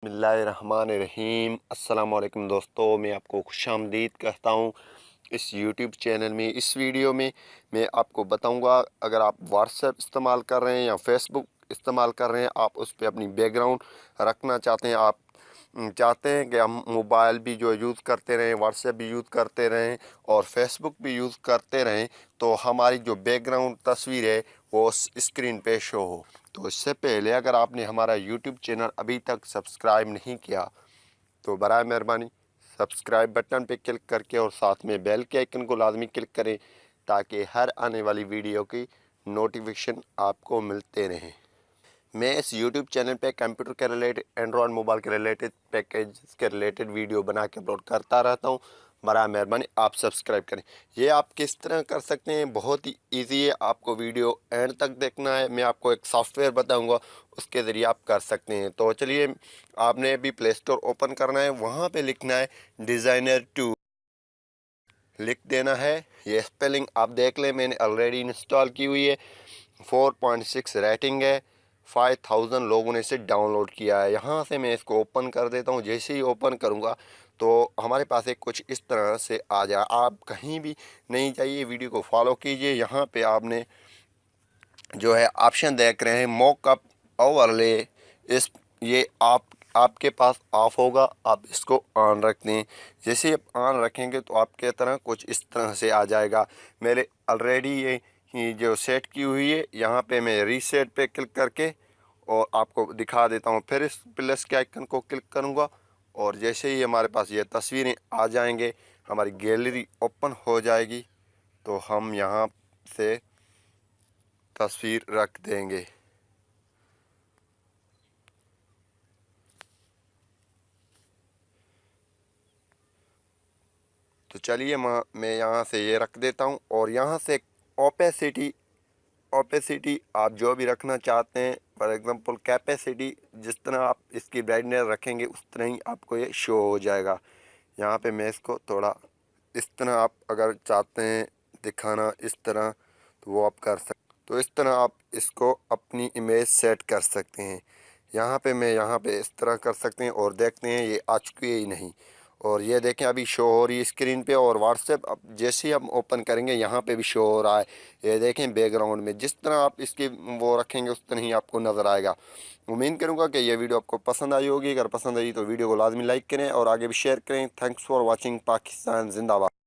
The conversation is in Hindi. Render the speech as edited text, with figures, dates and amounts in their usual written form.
बिस्मिल्लाहिर्रहमानिर्रहीम। अस्सलाम वालेकुम दोस्तों, मैं आपको खुशामदीद कहता हूँ इस यूट्यूब चैनल में। इस वीडियो में मैं आपको बताऊंगा, अगर आप व्हाट्सएप इस्तेमाल कर रहे हैं या फेसबुक इस्तेमाल कर रहे हैं, आप उस पर अपनी बैकग्राउंड रखना चाहते हैं, आप चाहते हैं कि हम मोबाइल भी जो यूज़ करते रहें, व्हाट्सएप भी यूज़ करते रहें और फेसबुक भी यूज़ करते रहें, तो हमारी जो बैकग्राउंड तस्वीर है वो स्क्रीन पे शो हो। तो इससे पहले अगर आपने हमारा यूट्यूब चैनल अभी तक सब्सक्राइब नहीं किया तो बराए मेहरबानी सब्सक्राइब बटन पे क्लिक करके और साथ में बेल के आइकन को लाजमी क्लिक करें, ताकि हर आने वाली वीडियो की नोटिफिकेशन आपको मिलते रहें। मैं इस यूट्यूब चैनल पे कंप्यूटर के रिलेटेड, एंड्रॉयड मोबाइल के रिलेटेड, पैकेज के रिलेटेड वीडियो बना के अपलोड करता रहता हूँ। बड़ा मेहरबानी आप सब्सक्राइब करें। ये आप किस तरह कर सकते हैं, बहुत ही इजी है। आपको वीडियो एंड तक देखना है। मैं आपको एक सॉफ्टवेयर बताऊंगा, उसके ज़रिए आप कर सकते हैं। तो चलिए, आपने अभी प्ले स्टोर ओपन करना है, वहाँ पे लिखना है डिज़ाइनर 2, लिख देना है। ये स्पेलिंग आप देख लें, मैंने ऑलरेडी इंस्टॉल की हुई है। 4.6 रेटिंग है, 5000 लोगों ने इसे डाउनलोड किया है। यहाँ से मैं इसको ओपन कर देता हूँ। जैसे ही ओपन करूँगा तो हमारे पास एक कुछ इस तरह से आ जाए। आप कहीं भी नहीं जाइए, वीडियो को फॉलो कीजिए। यहाँ पे आपने जो है ऑप्शन देख रहे हैं मॉकअप ओवरले, इस ये आपके पास ऑफ होगा, आप इसको ऑन रख दें। जैसे आप ऑन रखेंगे तो आपके तरह कुछ इस तरह से आ जाएगा। मेरे ऑलरेडी ये जो सेट की हुई है, यहाँ पे मैं रीसेट पे क्लिक करके और आपको दिखा देता हूँ। फिर इस प्लस के आइकन को क्लिक करूँगा और जैसे ही हमारे पास ये तस्वीरें आ जाएंगे, हमारी गैलरी ओपन हो जाएगी, तो हम यहाँ से तस्वीर रख देंगे। तो चलिए मैं यहाँ से ये रख देता हूँ और यहाँ से ओपेसिटी ओपेसिटी आप जो भी रखना चाहते हैं, फॉर एग्जांपल कैपेसिटी, जिस तरह आप इसकी ब्राइटनेस रखेंगे उस तरह ही आपको ये शो हो जाएगा। यहाँ पे मैं इसको थोड़ा इस तरह, आप अगर चाहते हैं दिखाना इस तरह तो वो आप कर सकते। तो इस तरह आप इसको अपनी इमेज सेट कर सकते हैं। यहाँ पे इस तरह कर सकते हैं और देखते हैं ये आ चुकी है ही नहीं। और ये देखें अभी शो हो रही है स्क्रीन पे, और व्हाट्सएप अब जैसे ही हम ओपन करेंगे यहाँ पे भी शो हो रहा है। ये देखें बैकग्राउंड में जिस तरह आप इसकी वो रखेंगे उस तरह ही आपको नज़र आएगा। उम्मीद करूँगा कि ये वीडियो आपको पसंद आई होगी। अगर पसंद आई तो वीडियो को लाजमी लाइक करें और आगे भी शेयर करें। Thanks for watching. पाकिस्तान जिंदाबाद।